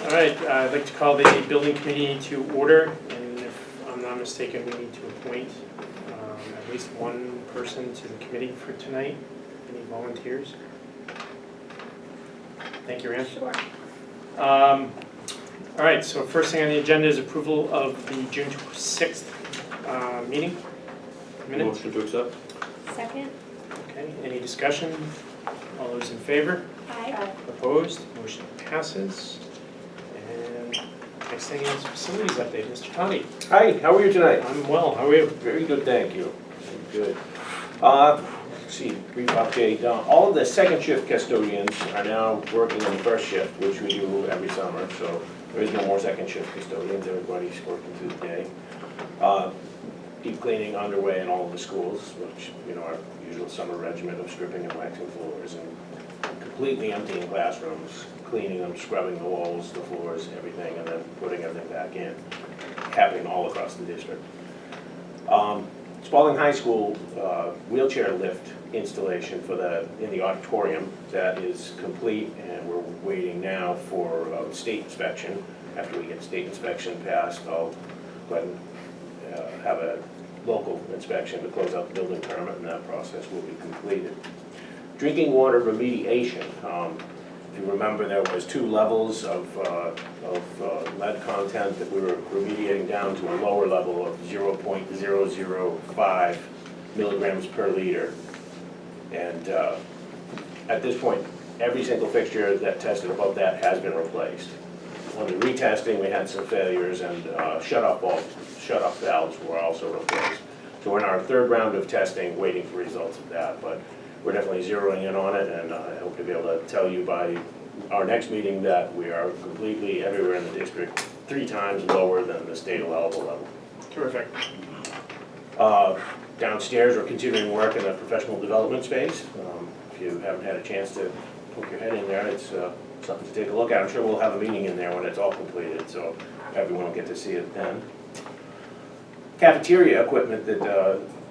All right, I'd like to call the building committee to order, and if I'm not mistaken, we need to appoint at least one person to the committee for tonight. Any volunteers? Thank you, Rand. Sure. All right, so first thing on the agenda is approval of the June 6th meeting minutes. Motion to accept? Second? Okay, any discussion? All those in favor? Aye. Opposed? Motion passes. And next thing is facilities update, Mr. Toddy. Hi, how are you tonight? I'm well, how are you? Very good, thank you. Good. Let's see, brief update. All of the second shift custodians are now working on the first shift, which we do every summer, so there is no more second shift custodians. Everybody's working through the day. Deep cleaning underway in all of the schools, which, our usual summer regimen of stripping and waxing floors and completely emptying classrooms, cleaning them, scrubbing the walls, the floors, everything, and then putting everything back in, happening all across the district. Spalding High School wheelchair lift installation in the auditorium, that is complete, and we're waiting now for state inspection. After we get state inspection passed, I'll go ahead and have a local inspection to close out the building permit, and that process will be completed. Drinking water remediation. If you remember, there was 2 levels of lead content that we were remediating down to a lower level of 0.005 milligrams per liter. And at this point, every single fixture that tested above that has been replaced. On the retesting, we had some failures, and shut-off valves were also replaced. So we're in our 3rd round of testing, waiting for results of that, but we're definitely zeroing in on it, and I hope to be able to tell you by our next meeting that we are completely everywhere in the district 3 times lower than the state allowable level. Terrific. Downstairs, we're continuing work in the professional development space. If you haven't had a chance to poke your head in there, it's something to take a look at. I'm sure we'll have a meeting in there when it's all completed, so everyone will get to see it then. Cafeteria equipment that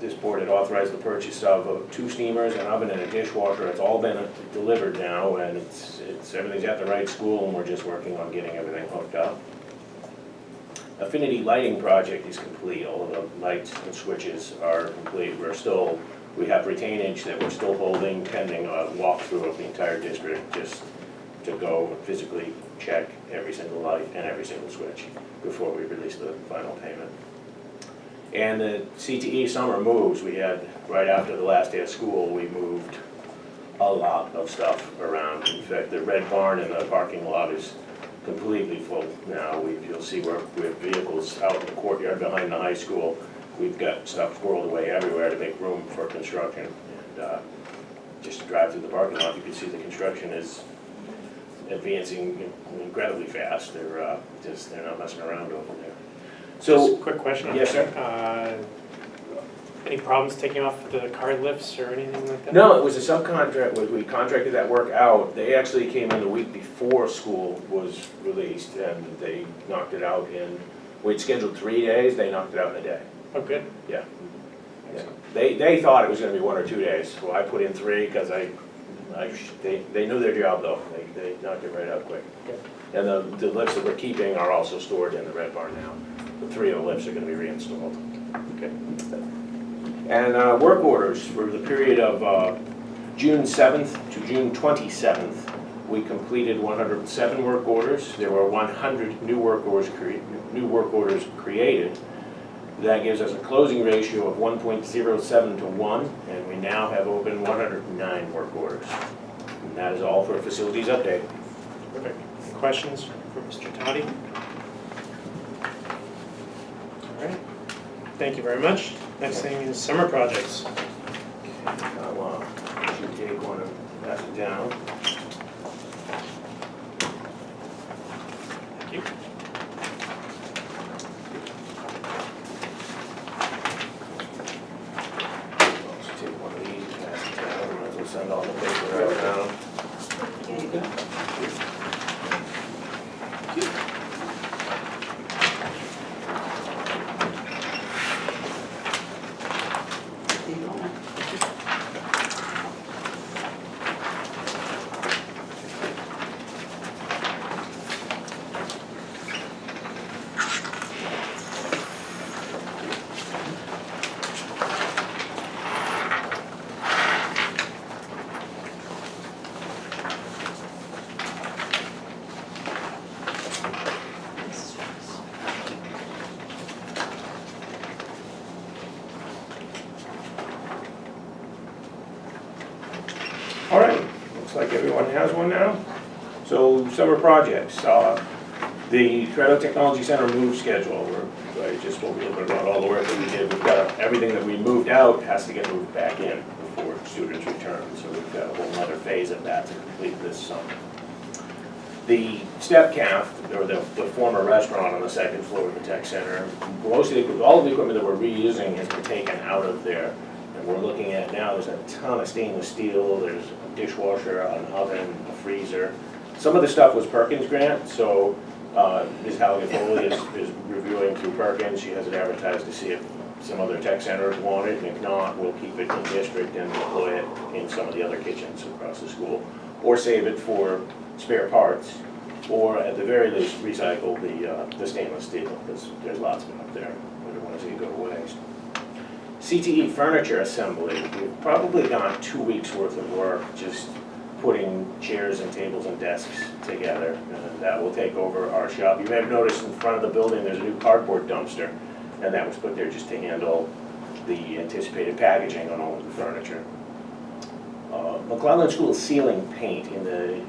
this board had authorized the purchase of 2 steamers, an oven, and a dishwasher. It's all been delivered now, and everything's at the right school, and we're just working on getting everything hooked up. Affinity lighting project is complete. All of the lights and switches are complete. We have retainage that we're still holding pending a walkthrough of the entire district, just to go and physically check every single light and every single switch before we release the final payment. And the CTE summer moves, we had, right after the last day of school, we moved a lot of stuff around. In fact, the red barn in the parking lot is completely full now. You'll see we have vehicles out in the courtyard behind the high school. We've got stuff squirreled away everywhere to make room for construction. And just to drive through the parking lot, you can see the construction is advancing incredibly fast. They're not messing around over there. Just So, a quick question. Yes, sir. Any problems taking off the car lifts or anything like that? no, it was a subcontract. We contracted that work out. They actually came in the week before school was released, and they knocked it out we'd scheduled 3 days, they knocked it out in a day. Oh, good. Yeah. Excellent. They thought it was gonna be 1 or 2 days, so I put in 3, because they knew their job though. They knocked it right out quick. Good. And the lifts that we're keeping are also stored in the red barn now. The 3 of the lifts are gonna be reinstalled. Okay. And work orders for the period of June 7th to June 27th, we completed 107 work orders. There were 100 new work orders created. That gives us a closing ratio of 1.07 to 1, and we now have open 109 work orders. And that is all for facilities update. Perfect. Any questions for Mr. Toddy? All right. Thank you very much. Next thing is summer projects. Should take one and pass it down. Thank you. Let's take one of these, pass it down, might as well send all the paper out now. looks like everyone has one now. So summer projects, the Toretto Technology Center move schedule, I just spoke a little bit about all the work that we did. We've got everything that we moved out has to get moved back in before students return. So we've got a whole other phase of that to complete this summer. The Step Cafe, or the former restaurant on the second floor of the tech center, all of the equipment that we're reusing has been taken out of there. And we're looking at now, there's a ton of stainless steel, there's a dishwasher, an oven, a freezer. Some of the stuff was Perkins grant, so Ms. Halligan Foley is reviewing through Perkins. She has it advertised to see if some other tech centers want it, and if not, we'll keep it in district and deploy it in some of the other kitchens across the school, or save it for spare parts, or at the very least, recycle the stainless steel, because there's lots of it up there. We don't want to see it go to waste. CTE furniture assembly, we've probably gone 2 weeks worth of work just putting chairs and tables and desks together, and that will take over our shop. You may have noticed in front of the building there's a new cardboard dumpster, and that was put there just to handle the anticipated packaging on all of the furniture. McClellan School ceiling paint in the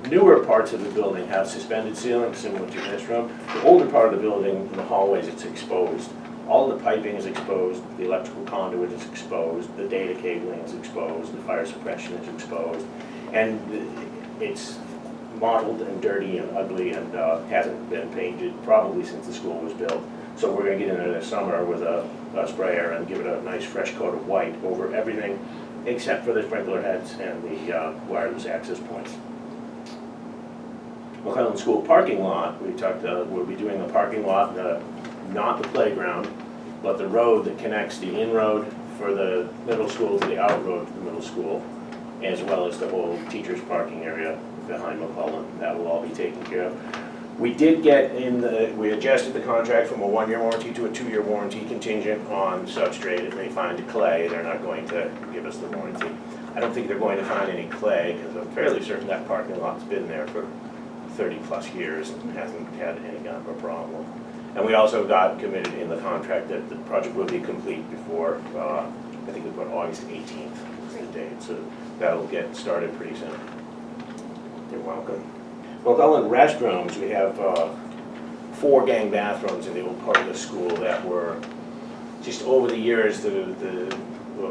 newer parts of the building have suspended ceilings similar to this room. The older part of the building, in the hallways, it's exposed. All the piping is exposed, the electrical conduit is exposed, the data cabling is exposed, the fire suppression is exposed, and it's mottled and dirty and ugly and hasn't been painted probably since the school was built. So we're going to get in there this summer with a sprayer and give it a nice fresh coat of white over everything except for the sprinkler heads and the wireless access points. McClellan School parking lot, we'll be doing the parking lot, not the playground, but the road that connects the in-road for the middle school to the out-road for the middle school, as well as the whole teacher's parking area behind McClellan. That will all be taken care of. We did get we adjusted the contract from a 1-year warranty to a 2-year warranty contingent on substrate. If they find clay, they're not going to give us the warranty. I don't think they're going to find any clay, because I'm fairly certain that parking lot's been there for 30 plus years and hasn't had any kind of a problem. And we also got committed in the contract that the project will be complete before, I think we put August 18th is the date, so that'll get started pretty soon. You're welcome. McClellan restrooms, we have 4 gang bathrooms in the old part of the school that were, just over the years, the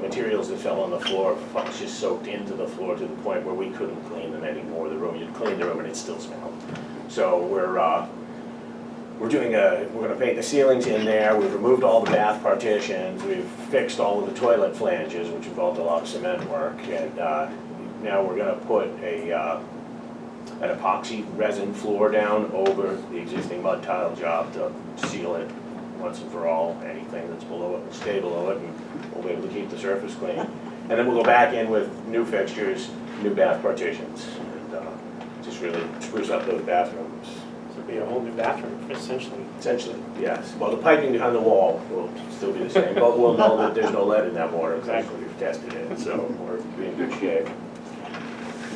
materials that fell on the floor just soaked into the floor to the point where we couldn't clean them anymore. You'd clean the room and it still smelled. So we're going to paint the ceilings in there. We've removed all the bath partitions. We've fixed all of the toilet flanges, which involved a lot of cement work. And now we're going to put an epoxy resin floor down over the existing mud tile job to seal it once and for all. Anything that's below it will stay below it, and we'll be able to keep the surface clean. And then we'll go back in with new fixtures, new bath partitions, and just really spruce up those bathrooms. It'll be a whole new bathroom, essentially. Essentially, yes. Well, the piping behind the wall will still be the same, but we'll know that there's no lead in that water. Exactly. We've tested it, so we're in good shape.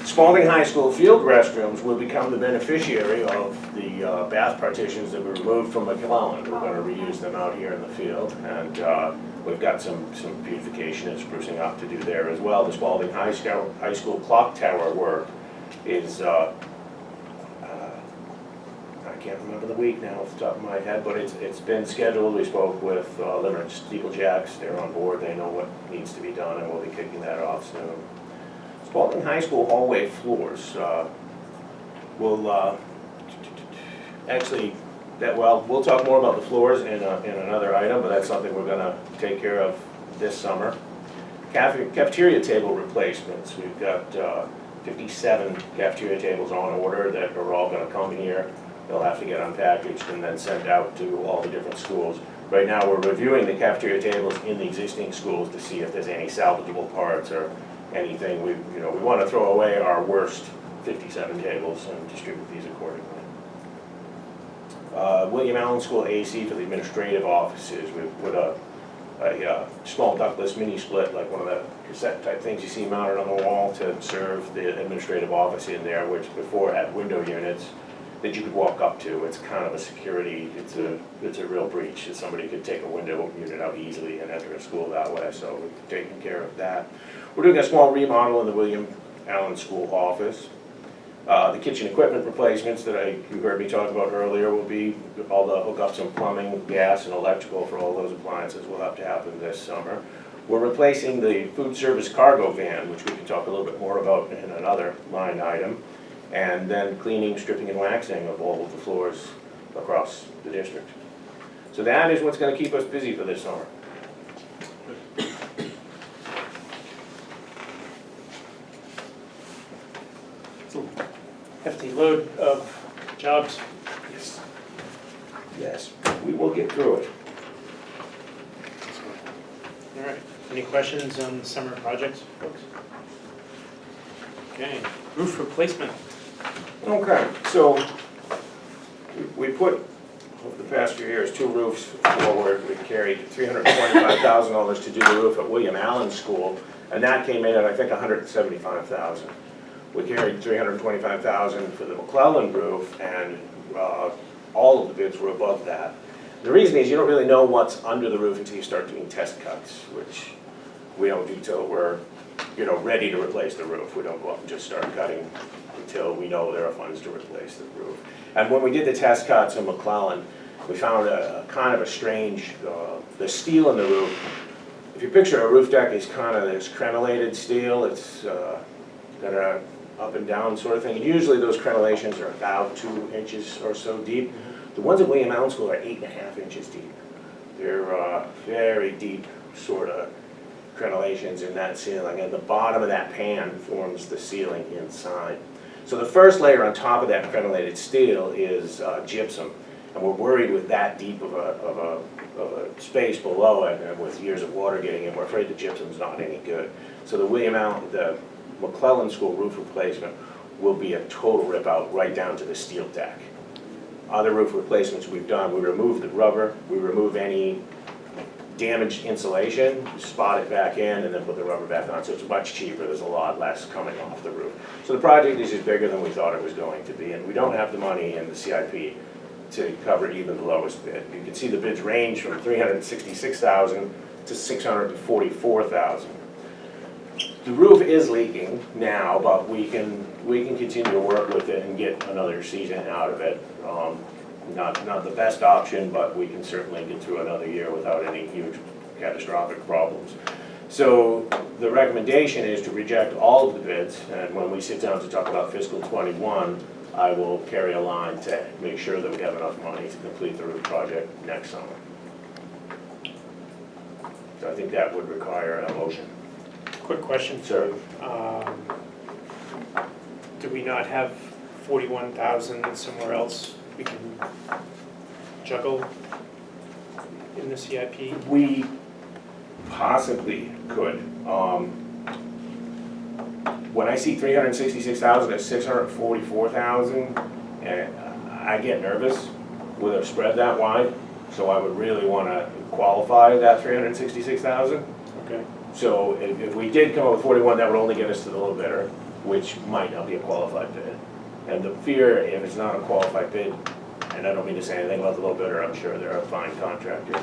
Spalding High School field restrooms will become the beneficiary of the bath partitions that were removed from McClellan. We're going to reuse them out here in the field, and we've got some beautification and sprucing up to do there as well. The Spalding High School clock tower work is, I can't remember the week now off the top of my head, but it's been scheduled. We spoke with Limerick Steeplejacks. They're on board. They know what needs to be done, and we'll be kicking that off soon. Spalding High School hallway floors we'll talk more about the floors in another item, but that's something we're going to take care of this summer. Cafeteria table replacements. We've got 57 cafeteria tables on order that are all going to come here. They'll have to get unpackaged and then sent out to all the different schools. Right now we're reviewing the cafeteria tables in the existing schools to see if there's any salvageable parts or anything. We want to throw away our worst 57 tables and distribute these accordingly. William Allen School AC for the administrative offices. We've put a small ductless mini split, like one of the cassette type things you see mounted on the wall to serve the administrative office in there, which before had window units that you could walk up to. It's kind of a security, it's a real breach. Somebody could take a window unit out easily and enter a school that way, so we've taken care of that. We're doing a small remodel in the William Allen School office. The kitchen equipment replacements that you heard me talk about earlier will be all the hookups and plumbing, gas and electrical for all those appliances will have to happen this summer. We're replacing the food service cargo van, which we can talk a little bit more about in another line item. And then cleaning, stripping and waxing of all of the floors across the district. So that is what's gonna keep us busy for this summer. It's a hefty load of jobs. Yes. Yes, we will get through it. All right, any questions on the summer projects, folks? Okay, roof replacement. Okay, so we put, over the past few years, 2 roofs forward. We carried $325,000 to do the roof at William Allen School, and that came in at, I think, $175,000. We carried $325,000 for the McClellan roof, and all of the bids were above that. The reason is you don't really know what's under the roof until you start doing test cuts, which we don't do till we're, ready to replace the roof. We don't go up and just start cutting until we know there are funds to replace the roof. And when we did the test cuts in McClellan, we found a kind of a strange, the steel in the roof. If you picture a roof deck is kind of this crenellated steel, it's got a up and down sort of thing. And usually those crenellations are about 2 inches or so deep. The ones at William Allen School are 8.5 inches deep. They're very deep sort of crenellations in that ceiling, and the bottom of that pan forms the ceiling inside. So the first layer on top of that crenellated steel is gypsum, and we're worried with that deep of a space below it, and with years of water getting in, we're afraid the gypsum's not any good. So the McClellan School roof replacement will be a total rip out right down to the steel deck. Other roof replacements we've done, we remove the rubber, we remove any damaged insulation, spot it back in, and then put the rubber back on, so it's much cheaper. There's a lot less coming off the roof. So the project is just bigger than we thought it was going to be, and we don't have the money in the CIP to cover even the lowest bid. You can see the bids range from $366,000 to $644,000. The roof is leaking now, but we can continue to work with it and get another season out of it. Not the best option, but we can certainly get through another year without any huge catastrophic problems. So the recommendation is to reject all of the bids, and when we sit down to talk about fiscal '21, I will carry a line to make sure that we have enough money to complete the roof project next summer. So I think that would require a motion. Quick question. Sir. Do we not have 41,000 somewhere else we can juggle in the CIP? We possibly could. When I see 366,000 at 644,000, I get nervous with a spread that wide. So I would really want to qualify that 366,000. Okay. So if we did come up with 41, that would only get us to the low bidder, which might not be a qualified bid. And the fear, if it's not a qualified bid, and I don't mean to say anything about the low bidder, I'm sure they're a fine contractor,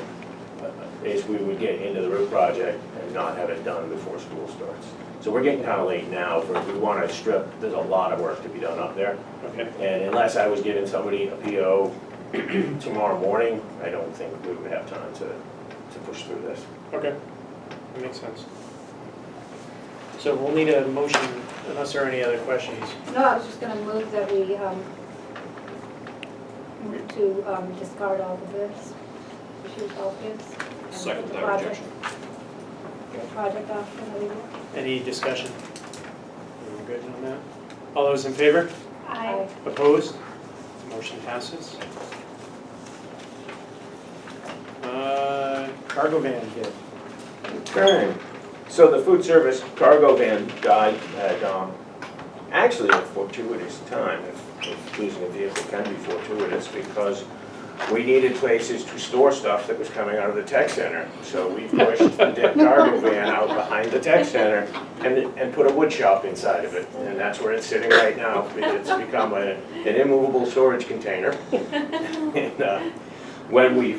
is we would get into the roof project and not have it done before school starts. So we're getting kind of late now. If we want to strip, there's a lot of work to be done up there. Okay. And unless I was giving somebody a PO tomorrow morning, I don't think we would have time to push through this. Okay. That makes sense. So we'll need a motion unless there are any other questions. No, I was just gonna move that we, move to discard all the bids, issue all bids. and Second put the that project- rejection. The project off for another year. Any discussion? We're good on that? All those in favor? Aye. Opposed? Motion passes. Cargo van bid. Okay, so the food service cargo van died at actually a fortuitous time, if losing a vehicle can be fortuitous, because we needed places to store stuff that was coming out of the tech center. So we pushed the dead cargo van out behind the tech center and put a wood shop inside of it. And that's where it's sitting right now. It's become an immovable storage container. And, When we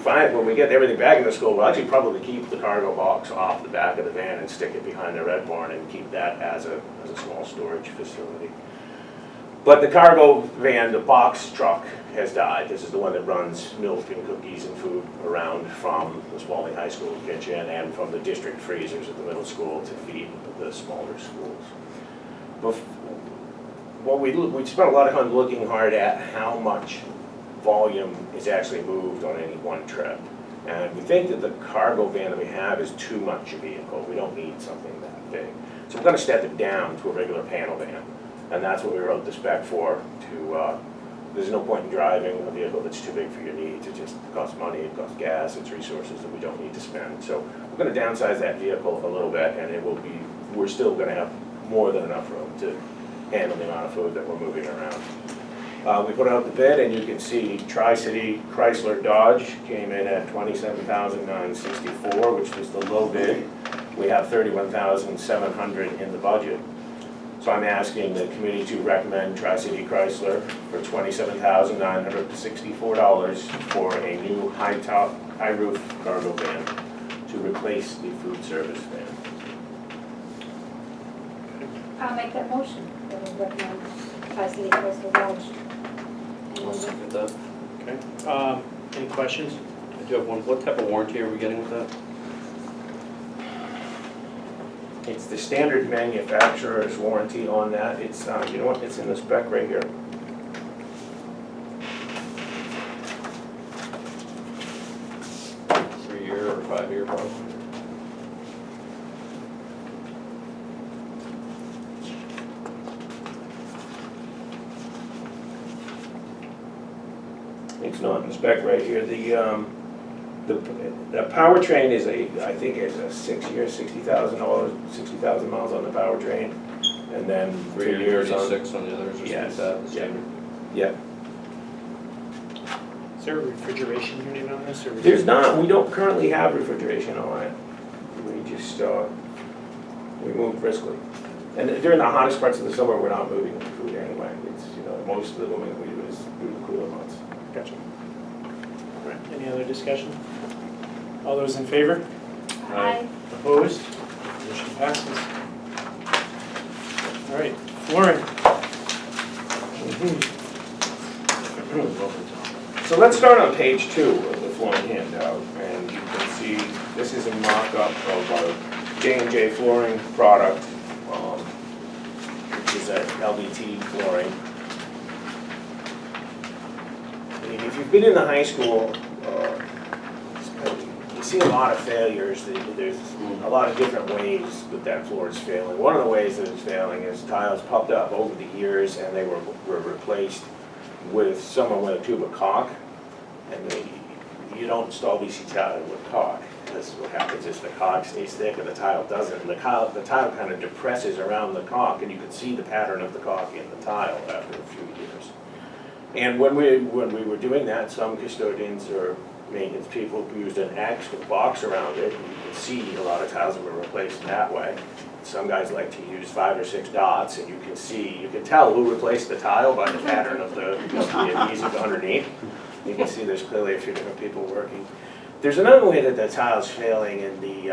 get everything back in the school, we'll actually probably keep the cargo box off the back of the van and stick it behind the red barn and keep that as a small storage facility. But the cargo van, the box truck, has died. This is the one that runs milk and cookies and food around from the Spalding High School kitchen and from the district freezers at the middle school to feed the smaller schools. We spent a lot of time looking hard at how much volume is actually moved on any one trip. And we think that the cargo van that we have is too much a vehicle. We don't need something that big. So we're gonna step it down to a regular panel van. And that's what we wrote the spec for, there's no point in driving a vehicle that's too big for your needs. It just costs money, it costs gas, it's resources that we don't need to spend. So we're gonna downsize that vehicle a little bit, and we're still gonna have more than enough room to handle the amount of food that we're moving around. We put out the bid, and you can see Tri-City Chrysler Dodge came in at $27,964, which was the low bid. We have $31,700 in the budget. So I'm asking the committee to recommend Tri-City Chrysler for $27,964 for a new high roof cargo van to replace the food service van. I'll make that motion. That we recommend Tri-City Chrysler Dodge. I'll second that. Okay. Any questions? I do have one. What type of warranty are we getting with that? It's the standard manufacturer's warranty on that. It's, you know what, it's in the spec right here. Three-year or five-year probably? It's not in the spec right here. The powertrain is I think it's a 6 year, $60,000, 60,000 miles on the powertrain, and then 3 years on. 36 on the others or something like Yes, that? yeah. Standard? Yeah. Is there a refrigeration unit on this, or? There's not. We don't currently have refrigeration on it. We just we move briskly, and during the hottest parts of the summer, we're not moving food anyway. It's most of the moving we do is through the cooler months. Gotcha. All right, any other discussion? All those in favor? Aye. Opposed? Motion passes. All right, flooring. So let's start on page 2 of the flooring handout, and you can see this is a mock-up of our J&J flooring product, which is a LVT flooring. And if you've been in the high school, you see a lot of failures. There's a lot of different ways that floor is failing. One of the ways that it's failing is tiles popped up over the years, and they were replaced with someone with a tube of caulk, and you don't install VC tile with caulk. This is what happens is the caulk stays thick and the tile doesn't, and the tile kind of depresses around the caulk, and you can see the pattern of the caulk in the tile after a few years. And when we were doing that, some custodians or maintenance people used an X with a box around it, and you can see a lot of tiles that were replaced that way. Some guys like to use 5 or 6 dots, and you can tell who replaced the tile by the pattern of the adhesive underneath. You can see there's clearly a few different people working. There's another way that the tile's failing in the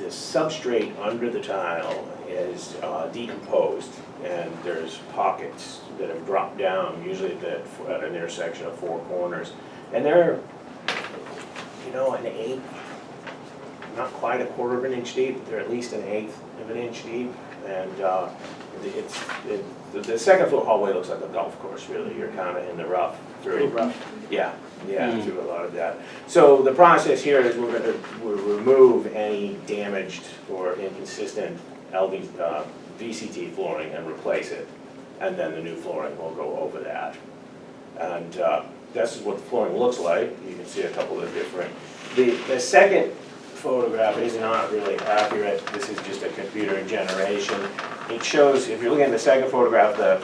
substrate under the tile is decomposed, and there's pockets that have dropped down, usually at an intersection of 4 corners. And they're, an eighth, not quite a quarter of an inch deep, they're at least an eighth of an inch deep. And the second floor hallway looks like a golf course, really. You're kind of in the rough through. Yeah, through a lot of that. So the process here is we're going to remove any damaged or inconsistent VCT flooring and replace it, and then the new flooring will go over that. And this is what the flooring looks like. You can see a couple of different. The second photograph is not really accurate. This is just a computer generation. It shows, if you're looking at the second photograph, the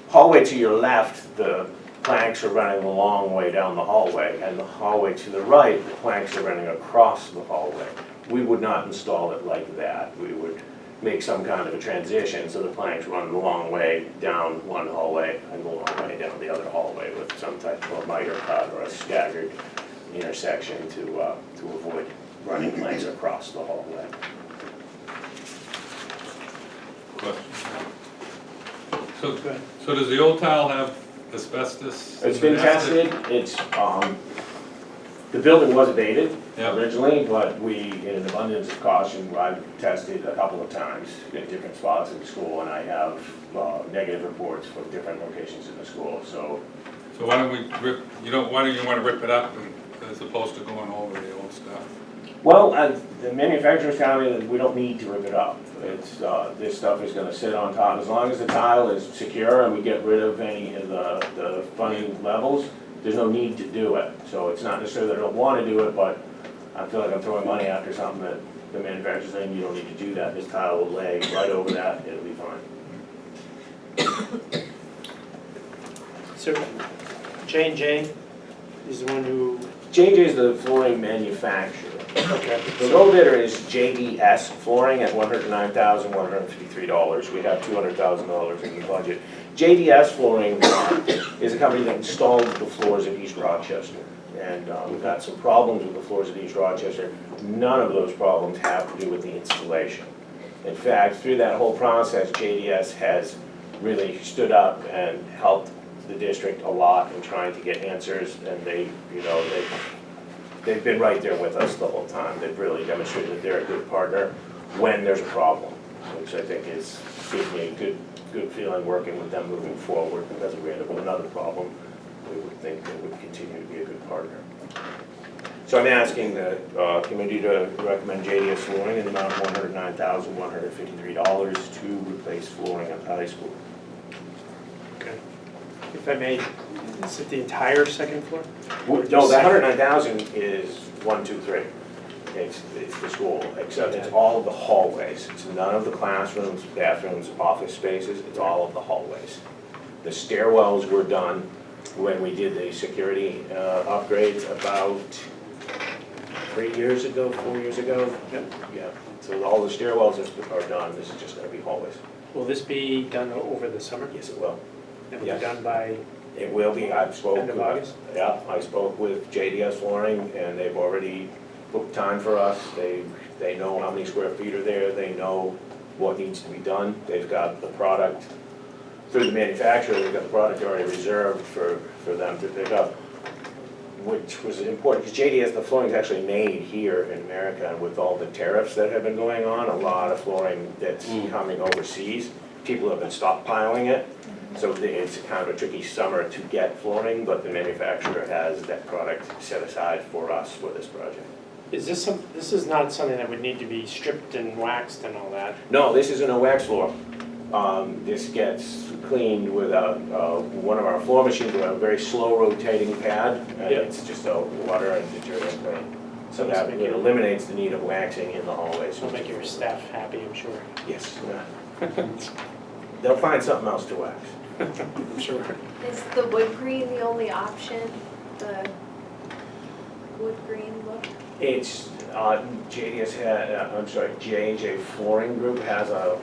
hallway to your left, the planks are running a long way down the hallway, and the hallway to the right, the planks are running across the hallway. We would not install it like that. We would make some kind of a transition, so the planks run the long way down one hallway and the long way down the other hallway with some type of a miter cut or a staggered intersection to avoid running planks across the hallway. Question. So does the old tile have asbestos? It's been tested, it's, the building was abated Yeah. originally, but we, in an abundance of caution, I've tested a couple of times at different spots in the school, and I have negative reports from different locations in the school, so. So why don't we rip, why don't you wanna rip it up as opposed to going over the old stuff? Well, the manufacturer's telling me that we don't need to rip it up. It's, this stuff is gonna sit on top, as long as the tile is secure and we get rid of any of the funny levels, there's no need to do it. So it's not necessarily that I don't wanna do it, but I feel like I'm throwing money after something that the manufacturer's saying you don't need to do that. This tile will lay right over that, it'll be fine. So J&J is the one who, J&J is the flooring manufacturer. okay, The low bidder is JDS Flooring at $109,153. We have $200,000 in the budget. JDS Flooring is a company that installed the floors at East Rochester. And we've had some problems with the floors at East Rochester. None of those problems have to do with the installation. In fact, through that whole process, JDS has really stood up and helped the district a lot in trying to get answers, and they've been right there with us the whole time. They've really demonstrated that they're a good partner when there's a problem, which I think gives me a good feeling working with them moving forward, because if we end up with another problem, we would think they would continue to be a good partner. So I'm asking the committee to recommend JDS Flooring in the amount of $109,153 to replace flooring at the high school. okay. If I may, is it the entire second floor? No, that 109,000 is 1, 2, 3. It's the school, except it's all of the hallways. It's none of the classrooms, bathrooms, office spaces, it's all of the hallways. The stairwells were done when we did the security upgrades about 3 years ago, 4 years ago. Yeah, so all the stairwells are done, this is just gonna be hallways. Will this be done over the summer? Yes, it will. It will be Yes. done by It will be, I spoke. end of August? Yeah, I spoke with JDS Flooring, and they've already booked time for us. They know how many square feet are there, they know what needs to be done. They've got the product, through the manufacturer, they've got the product already reserved for them to pick up, which was important, because JDS, the flooring is actually made here in America, and with all the tariffs that have been going on, a lot of flooring that's coming overseas, people have been stockpiling it. So it's kind of a tricky summer to get flooring, but the manufacturer has that product set aside for us for this project. Is this this is not something that would need to be stripped and waxed and all that? No, this isn't a wax floor. This gets cleaned with one of our floor machines with a very slow rotating pad, and Yeah. it's just a water and detergent clean. So that it eliminates the need of waxing in the hallways. It'll make your staff happy, I'm sure. Yes. They'll find something else to wax. I'm sure. Is the wood green the only option, the wood green look? It's, JDS had, J&J Flooring Group has a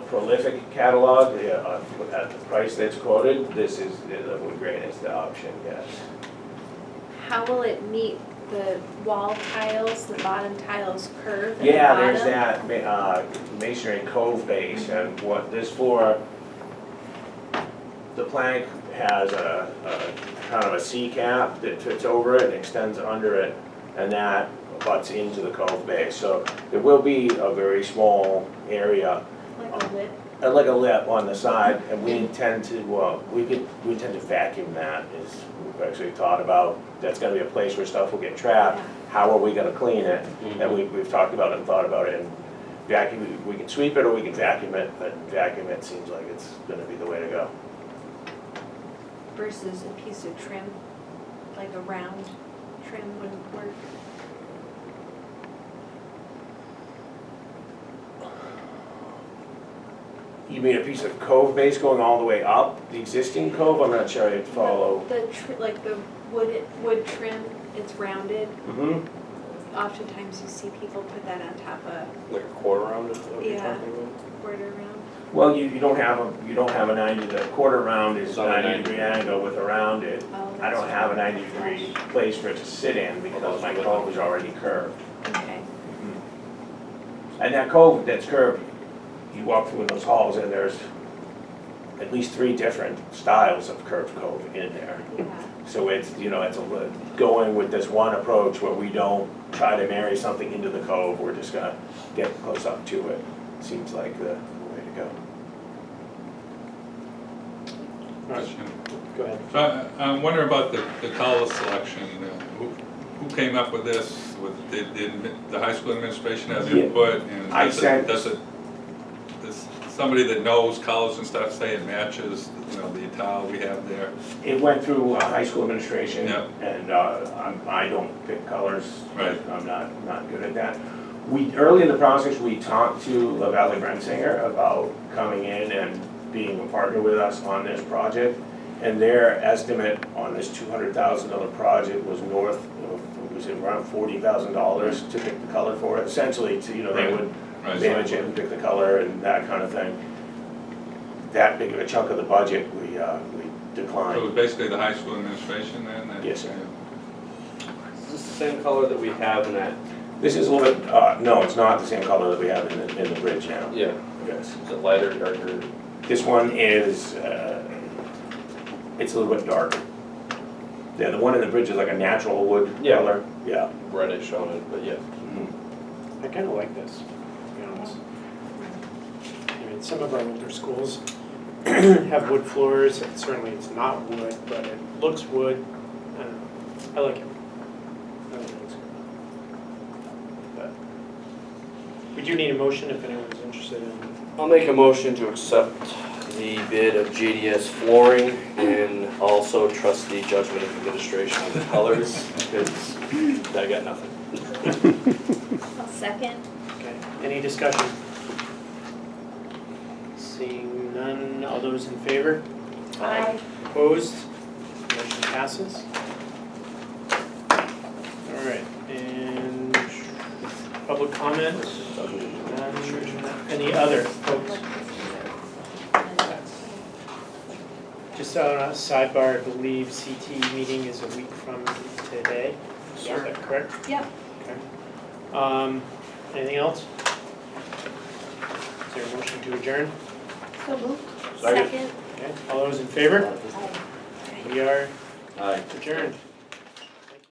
prolific catalog, at the price that's quoted, this is, the wood grain is the option, yes. How will it meet the wall tiles, the bottom tiles curve at the Yeah, bottom? there's that masonry cove base, and what this floor, the plank has a kind of a C cap that fits over it and extends under it, and that butts into the cove base. So there will be a very small area, Like a lip? like a lip on the side, and we intend to, we intend to vacuum that, is, we've actually thought about, that's gonna be a place where stuff will get trapped. How are we gonna clean it? And we've talked about it and thought about it, and vacuum, we can sweep it or we can vacuum it, but vacuum it seems like it's gonna be the way to go. Versus a piece of trim, like a round trim wouldn't work. You mean a piece of cove base going all the way up, the existing cove? I'm not sure I'd follow. Like the wood trim, it's rounded. Mm-hmm. oftentimes you see people put that on top of Like a quarter round is what you're Yeah. talking about? quarter round. Well, you don't have a 90, the quarter round is It's on a 90-degree angle with a rounded. Oh, I don't that's have a right. 90-degree place for it to sit in because my cove is already curved. Okay, And that cove that's curved, you walk through those halls and there's at least 3 different styles of curved cove in there. yeah. So it's, going with this one approach where we don't try to marry something into the cove, we're just gonna get close up to it. Seems like the way to go. All right, Question. go ahead. So I'm wondering about the color selection. Who came up with this? Did the high school administration have Yeah. input? And I does sent- does somebody that knows colors and stuff say it matches, the tile we have there? It went through high school administration, Yeah. and I don't pick colors. Right. I'm not good at that. Early in the process, we talked to La Valley Brensinger about coming in and being a partner with us on this project. And their estimate on this $200,000 project was north of, was it around $40,000 to pick the color for it? Essentially, they would Right. manage it and pick the color and that kind of thing. That big of a chunk of the budget, we So declined. it's basically the high school administration then? Yes, sir. Is this the same color that we have in that? This is a little bit, no, it's not the same color that we have in the bridge now. Yeah. Yes. Is it lighter, darker? This one is, it's a little bit darker. Yeah, the one in the bridge is like a natural wood Yeah. color. Yeah. Reddish on it, but yeah. Mhm. I kind of like this, to be honest. I mean, some of our older schools have wood floors, and certainly it's not wood, but it looks wood. I don't know, I like it. I think it looks good. But we do need a motion if anyone's interested in. I'll make a motion to accept the bid of JDS flooring and also trust the judgment of administration on the colors, because I got nothing. I'll second. Okay, any discussion? Seeing none, all those in favor? Aye. Opposed? Motion passes. All right, and public comment? Any other folks? Just on a sidebar, I believe CT meeting is a week from today. Is that correct? Yep. Okay. Anything else? Is there a motion to adjourn? So moved. Second. Second. Okay, all those in favor? Aye. We are Aye. adjourned.